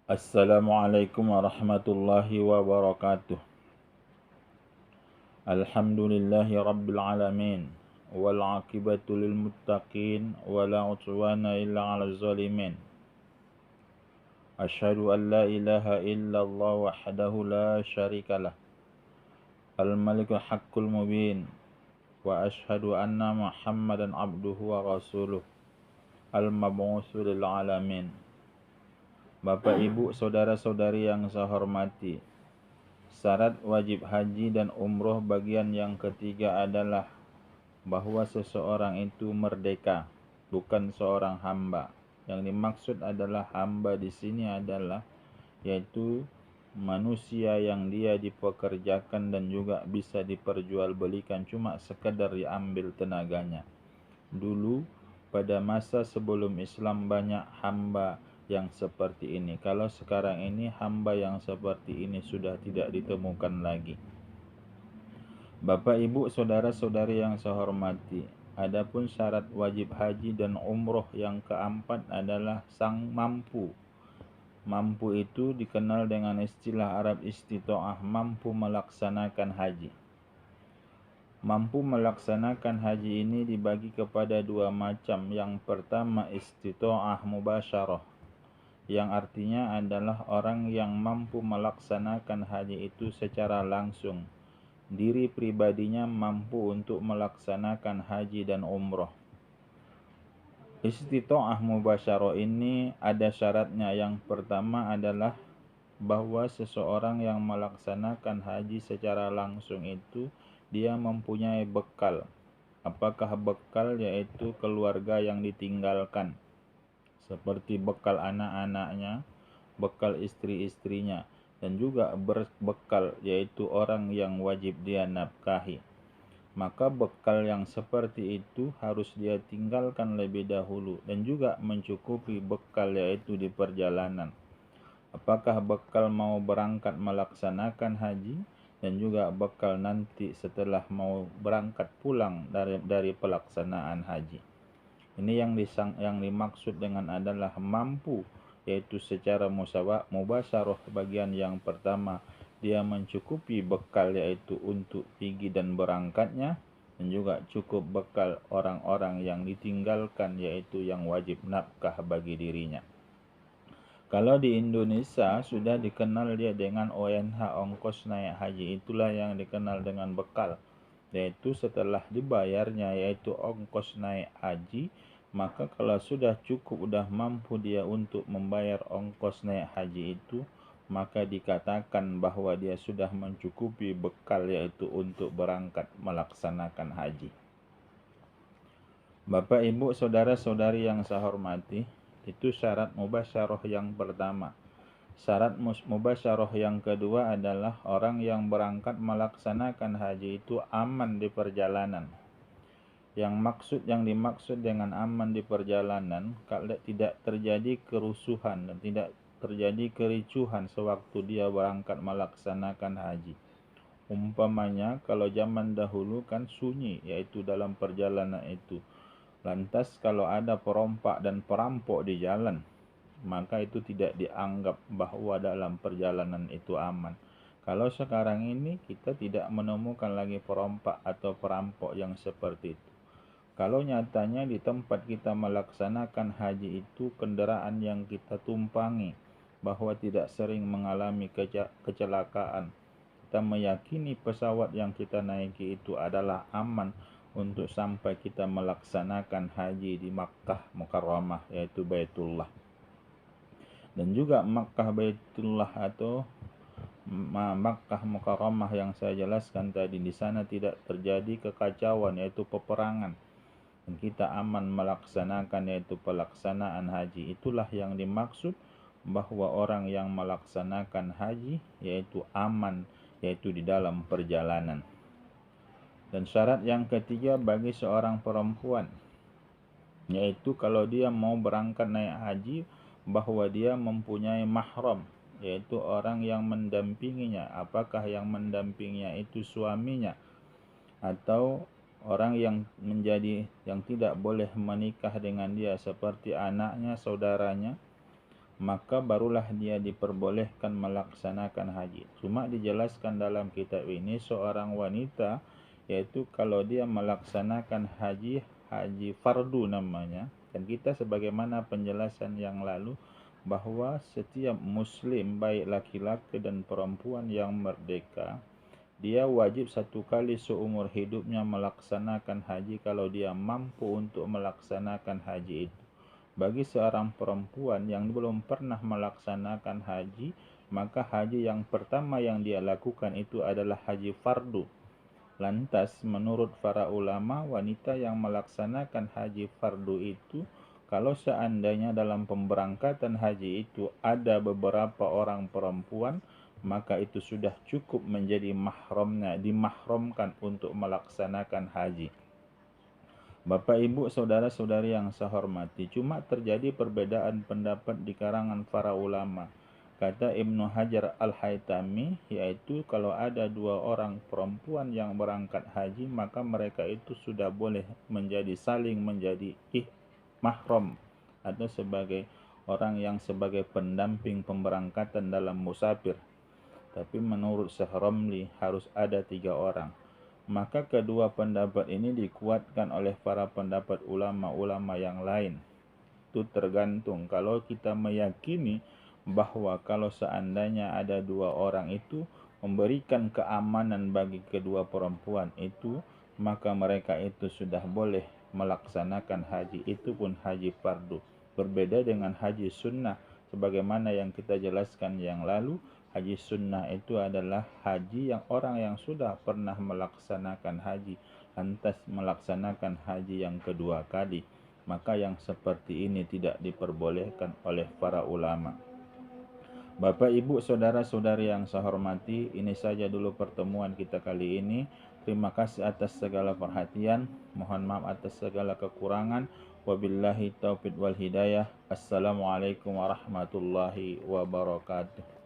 Assalamualaikum warahmatullahi wabarakatuh. Alhamdulillahi rabbil alamin. Wal aqibatu lil muttaqin wala udwana illa 'alal zalimin. Asyhadu an la ilaha illallah wahdahu la syarikalah. Al malikul haqqul mubin. Wa asyhadu anna Muhammadan abduhu wa rasuluh. Al mab'utsu lil alamin. Bapak, Ibu, saudara-saudari yang saya hormati, syarat wajib haji dan umroh bagian yang ketiga adalah bahwa seseorang itu merdeka, bukan seorang hamba. Yang dimaksud adalah hamba di sini adalah yaitu manusia yang dia dipekerjakan dan juga bisa diperjualbelikan, cuma sekedar diambil tenaganya. Dulu pada masa sebelum Islam banyak hamba yang seperti ini. Kalau sekarang ini hamba yang seperti ini sudah tidak ditemukan lagi. Bapak, Ibu, saudara-saudari yang saya hormati, adapun syarat wajib haji dan umroh yang keempat adalah sang mampu. Mampu itu dikenal dengan istilah Arab istita'ah, mampu melaksanakan haji. Mampu melaksanakan haji ini dibagi kepada dua macam. Yang pertama istita'ah mubasyarah, yang artinya adalah orang yang mampu melaksanakan haji itu secara langsung. Diri pribadinya mampu untuk melaksanakan haji dan umroh. Istita'ah mubasyarah ini ada syaratnya. Yang pertama adalah bahwa seseorang yang melaksanakan haji secara langsung itu dia mempunyai bekal. Apakah bekal? Yaitu keluarga yang ditinggalkan, seperti bekal anak-anaknya, bekal istri-istrinya, dan juga berbekal yaitu orang yang wajib dia nafkahi. Maka bekal yang seperti itu harus dia tinggalkan lebih dahulu dan juga mencukupi bekal yaitu di perjalanan. Apakah bekal mau berangkat melaksanakan haji dan juga bekal nanti setelah mau berangkat pulang dari pelaksanaan haji. Ini yang dimaksud dengan adalah mampu, yaitu secara mubasyarah. Bagian yang pertama dia mencukupi bekal yaitu untuk pergi dan berangkatnya, dan juga cukup bekal orang-orang yang ditinggalkan yaitu yang wajib nafkah bagi dirinya. Kalau di Indonesia sudah dikenal dia dengan ONH, ongkos naik haji, itulah yang dikenal dengan bekal. Yaitu setelah dibayarnya yaitu ongkos naik haji, maka kalau sudah cukup, sudah mampu dia untuk membayar ongkos naik haji itu, maka dikatakan bahwa dia sudah mencukupi bekal yaitu untuk berangkat melaksanakan haji. Bapak, Ibu, saudara-saudari yang saya hormati, itu syarat mubasyarah yang pertama. Syarat mubasyarah yang kedua adalah orang yang berangkat melaksanakan haji itu aman di perjalanan. Yang dimaksud dengan aman di perjalanan, kalau tidak terjadi kerusuhan dan tidak terjadi kericuhan sewaktu dia berangkat melaksanakan haji. Umpamanya kalau zaman dahulu kan sunyi, yaitu dalam perjalanan itu. Lantas kalau ada perompak dan perampok di jalan, maka itu tidak dianggap bahwa dalam perjalanan itu aman. Kalau sekarang ini kita tidak menemukan lagi perompak atau perampok yang seperti itu. Kalau nyatanya di tempat kita melaksanakan haji itu kendaraan yang kita tumpangi bahwa tidak sering mengalami kecelakaan, kita meyakini pesawat yang kita naiki itu adalah aman untuk sampai kita melaksanakan haji di Makkah Mukarramah, yaitu Baitullah. Dan juga Makkah Baitullah atau Makkah Mukarramah yang saya jelaskan tadi, di sana tidak terjadi kekacauan yaitu peperangan, dan kita aman melaksanakan yaitu pelaksanaan haji. Itulah yang dimaksud bahwa orang yang melaksanakan haji yaitu aman yaitu di dalam perjalanan. Dan syarat yang ketiga bagi seorang perempuan, yaitu kalau dia mau berangkat naik haji, bahwa dia mempunyai mahram, yaitu orang yang mendampinginya. Apakah yang mendampinginya itu suaminya atau orang yang tidak boleh menikah dengan dia seperti anaknya, saudaranya, maka barulah dia diperbolehkan melaksanakan haji. Cuma dijelaskan dalam kitab ini seorang wanita, yaitu kalau dia melaksanakan haji fardu namanya, dan kita sebagaimana penjelasan yang lalu bahwa setiap muslim baik laki-laki dan perempuan yang merdeka, dia wajib satu kali seumur hidupnya melaksanakan haji kalau dia mampu untuk melaksanakan haji itu. Bagi seorang perempuan yang belum pernah melaksanakan haji, maka haji yang pertama yang dia lakukan itu adalah haji fardu. Lantas, menurut para ulama, wanita yang melaksanakan haji fardu itu, kalau seandainya dalam pemberangkatan haji itu ada beberapa orang perempuan, maka itu sudah cukup menjadi mahramnya, dimahramkan untuk melaksanakan haji. Bapak, Ibu, saudara-saudari yang saya hormati, cuma terjadi perbedaan pendapat di kalangan para ulama. Kata Ibnu Hajar Al-Haytami, yaitu kalau ada dua orang perempuan yang berangkat haji, maka mereka itu sudah boleh saling menjadi mahram atau sebagai orang yang sebagai pendamping pemberangkatan dalam musafir. Tapi menurut Syekh Romli harus ada 3 orang. Maka kedua pendapat ini dikuatkan oleh para pendapat ulama-ulama yang lain. Itu tergantung. Kalau kita meyakini bahwa kalau seandainya ada 2 orang itu memberikan keamanan bagi kedua perempuan itu, maka mereka itu sudah boleh melaksanakan haji, itu pun haji fardu. Berbeda dengan haji sunnah, sebagaimana yang kita jelaskan yang lalu. Haji sunnah itu adalah haji yang orang yang sudah pernah melaksanakan haji lantas melaksanakan haji yang kedua kali, maka yang seperti ini tidak diperbolehkan oleh para ulama. Bapak, Ibu, saudara-saudari yang saya hormati, ini saja dulu pertemuan kita kali ini. Terima kasih atas segala perhatian. Mohon maaf atas segala kekurangan. Wabillahi taufiq wal hidayah. Assalamualaikum warahmatullahi wabarakatuh.